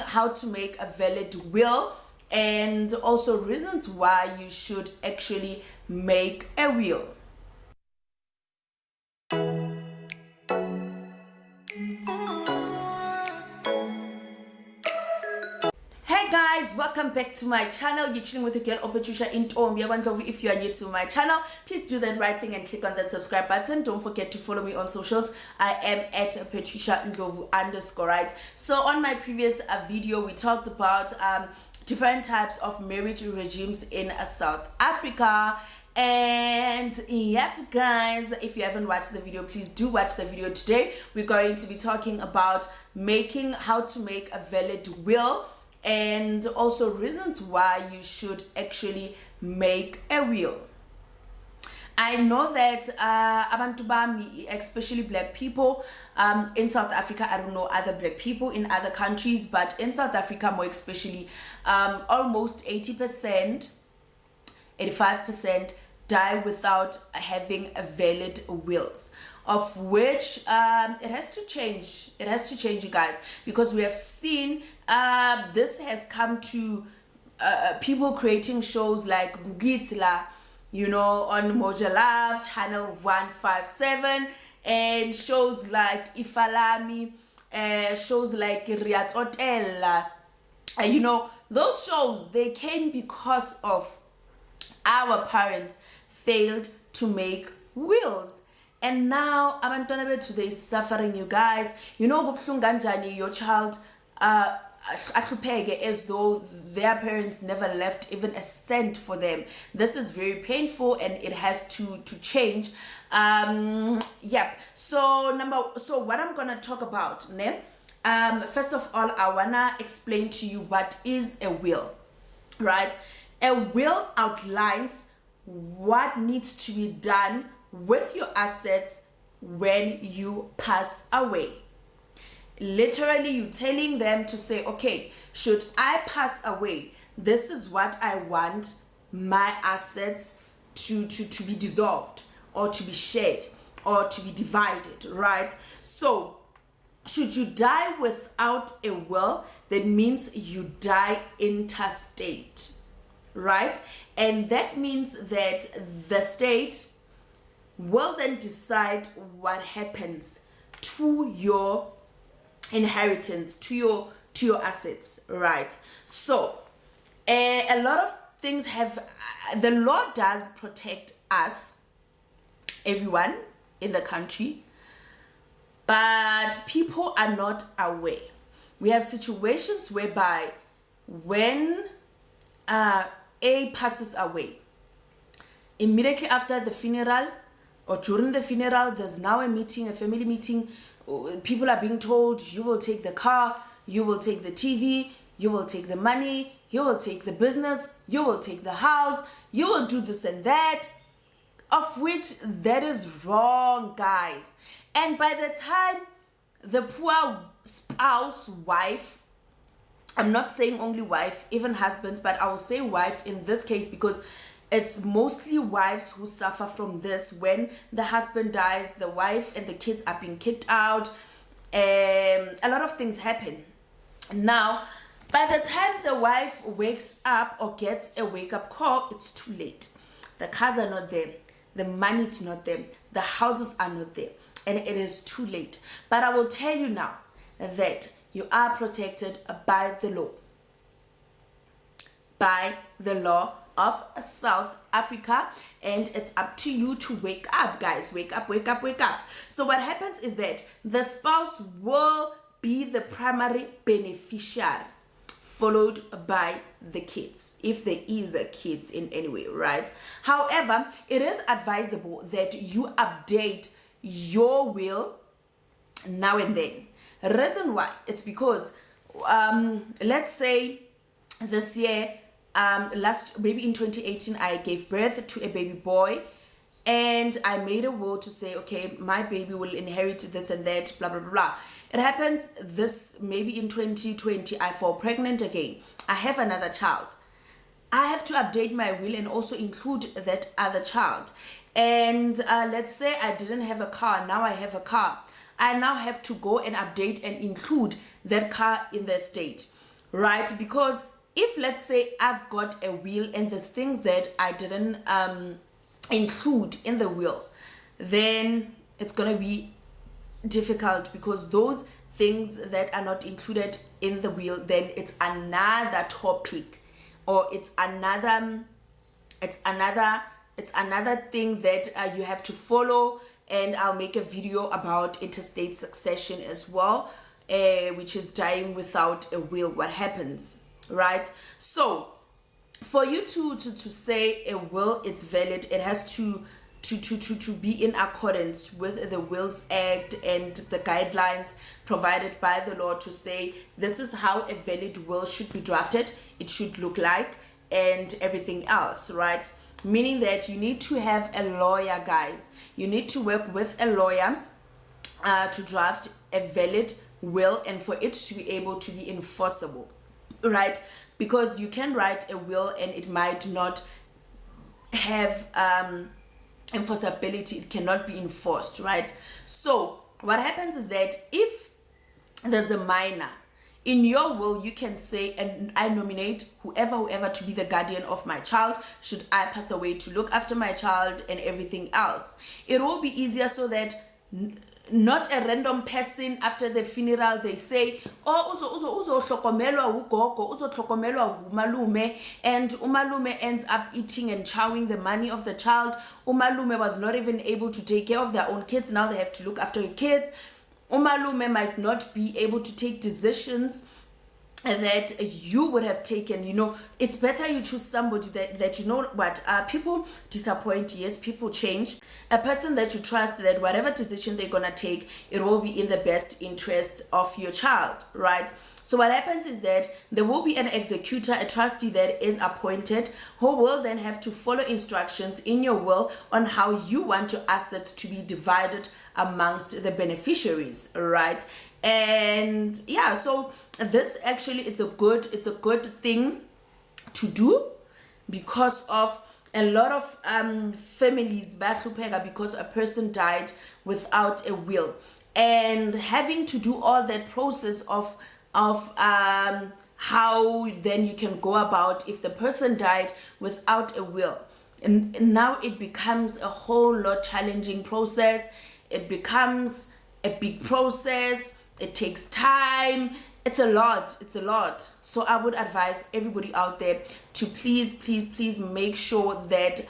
how to make a valid will, and also reasons why you should actually make a will. Hey guys, welcome back to my channel. You're chilling with your girl Patricia Intombi. If you are new to my channel, please do that right thing and click on that subscribe button. Don't forget to follow me on socials. I am at Patricia Ndlovu _ right. So on my previous video, we talked about different types of marriage regimes in South Africa. And yep guys, if you haven't watched the video, please do watch the video. Today we're going to be talking about how to make a valid will, and also reasons why you should actually make a will. I know that abantu bami, especially black people in South Africa, I don't know other black people in other countries, but in South Africa more especially, almost 80%, 85% die without having a valid wills, of which it has to change. It has to change, you guys, because we have seen this has come to people creating shows like Gugitla, you know, on Moja Love channel 157, and shows like Ifalami, shows like Riat Hotel, you know, those shows, they came because of our parents failed to make wills. And now abantwana bethu, they suffering, you guys. You know kubuhlungu kanjani your child ahlupheke as though their parents never left even a cent for them. This is very painful and it has to change. Yep. So what I'm gonna talk about, first of all, I wanna explain to you what is a will, right? A will outlines what needs to be done with your assets when you pass away. Literally, you telling them to say, okay, should I pass away, this is what I want my assets to be dissolved or to be shared or to be divided, right? So should you die without a will, that means you die intestate, right? And that means that the state will then decide what happens to your inheritance, to your assets, right? So a lot of things the law does protect us, everyone in the country, but people are not aware. We have situations whereby when A passes away, immediately after the funeral or during the funeral, there's now a meeting, a family meeting. People are being told, you will take the car, you will take the TV, you will take the money, you will take the business, you will take the house, you will do this and that, of which that is wrong, guys. And by the time the poor spouse, wife, I'm not saying only wife, even husbands, but I will say wife in this case because it's mostly wives who suffer from this. When the husband dies, the wife and the kids are being kicked out. A lot of things happen. Now, by the time the wife wakes up or gets a wake-up call, it's too late. The cars are not there. The money is not there. The houses are not there. And it is too late. But I will tell you now that you are protected by the law. By the law of South Africa, and it's up to you to wake up, guys. Wake up, wake up, wake up. So what happens is that the spouse will be the primary beneficiary, followed by the kids, if there is a kids in any way, right? However, it is advisable that you update your will now and then. Reason why? It's because let's say this year, maybe in 2018, I gave birth to a baby boy, and I made a will to say, okay, my baby will inherit this and that, blah blah blah blah. It happens this maybe in 2020, I fall pregnant again, I have another child. I have to update my will and also include that other child. And let's say I didn't have a car, now I have a car. I now have to go and update and include that car in the estate. right? Because if, let's say, I've got a will and there's things that I didn't include in the will, then it's gonna be difficult, because those things that are not included in the will, then it's another topic, or it's another thing that you have to follow. And I'll make a video about interstate succession as well, which is dying without a will, what happens, right? So for you to say a will it's valid, it has to be in accordance with the Wills Act and the guidelines provided by the law, to say this is how a valid will should be drafted, it should look like, and everything else, right? Meaning that you need to have a lawyer, guys. You need to work with a lawyer to draft a valid will, and for it to be able to be enforceable, right? Because you can write a will and it might not have enforceability, it cannot be enforced, right? So what happens is that if there's a minor in your will, you can say, and I nominate whoever to be the guardian of my child should I pass away, to look after my child and everything else. It will be easier, so that not a random person after the funeral they say, oh, uzo hlokomelwa ugogo, uzo hlokomelwa umalume, and umalume ends up eating and chowing the money of the child. Umalume was not even able to take care of their own kids, now they have to look after your kids. Umalume might not be able to take decisions that you would have taken. It's better you choose somebody that you know what, people disappoint, yes, people change. A person that you trust, that whatever decision they're gonna take, it will be in the best interest of your child, right? So what happens is that there will be an executor, a trustee that is appointed, who will then have to follow instructions in your will on how you want your assets to be divided amongst the beneficiaries, right? And yeah, so this actually, it's a good thing to do, because of a lot of families bahlupheka because a person died without a will, and having to do all that process of how then you can go about if the person died without a will. And now it becomes a whole lot challenging process. It becomes a big process. It takes time. It's a lot. So I would advise everybody out there to please make sure that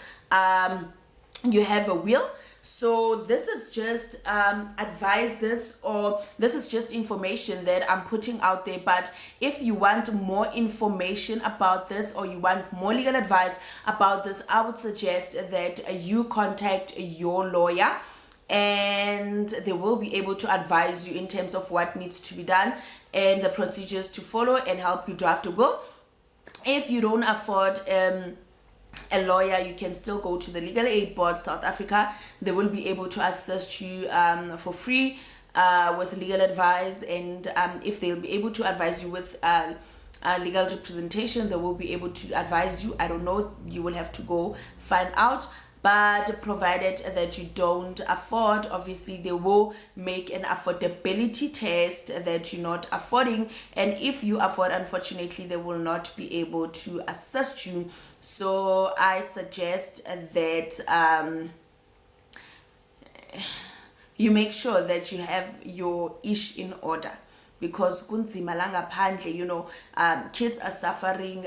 you have a will. So this is just advices, or this is just information that I'm putting out there. But if you want more information about this, or you want more legal advice about this, I would suggest that you contact your lawyer, and they will be able to advise you in terms of what needs to be done and the procedures to follow, and help you draft a will. If you don't afford a lawyer, you can still go to the Legal Aid Board South Africa. They will be able to assist you for free with legal advice, and if they'll be able to advise you with legal representation, they will be able to advise you. I don't know, you will have to go find out. But provided that you don't afford, obviously they will make an affordability test that you're not affording, and if you afford, unfortunately they will not be able to assist you. So I suggest that you make sure that you have your ish in order, because kunzima la ngaphandle, kids are suffering,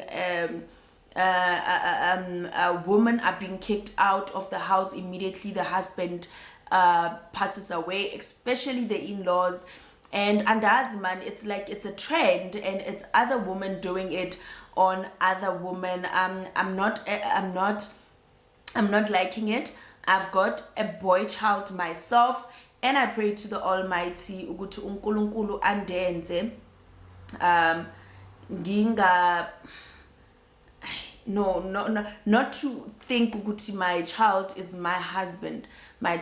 women are being kicked out of the house immediately the husband passes away, especially the in-laws. And andazman, it's like it's a trend, and it's other women doing it on other women. I'm not liking it. I've got a boy child myself, and I pray to the Almighty ukuthi uNkulunkulu andenze nginga no, not to think ukuthi my child is my husband. My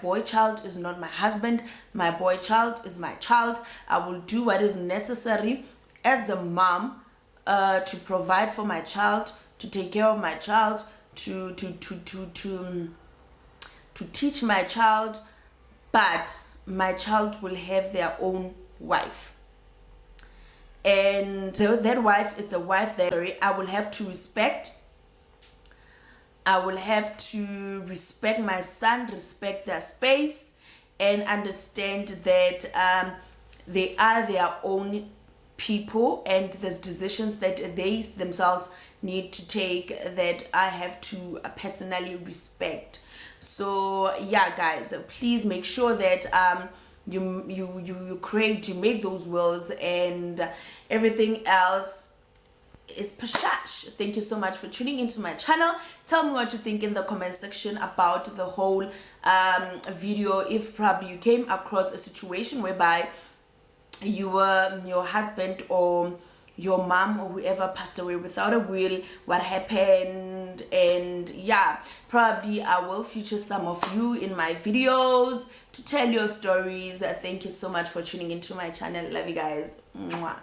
boy child is not my husband. My boy child is my child. I will do what is necessary as a mom to provide for my child, to take care of my child, to teach my child, but my child will have their own wife. and that wife, it's a wife that I will have to respect. I will have to respect my son, respect their space, and understand that they are their own people, and there's decisions that they themselves need to take that I have to personally respect. So yeah, guys, please make sure that you make those wills, and everything else is pashash. Thank you so much for tuning into my channel. Tell me what you think in the comment section about the whole video. If probably you came across a situation whereby your husband or your mom or whoever passed away without a will, what happened. And yeah, probably I will feature some of you in my videos to tell your stories. Thank you so much for tuning into my channel. Love you guys. Mwah.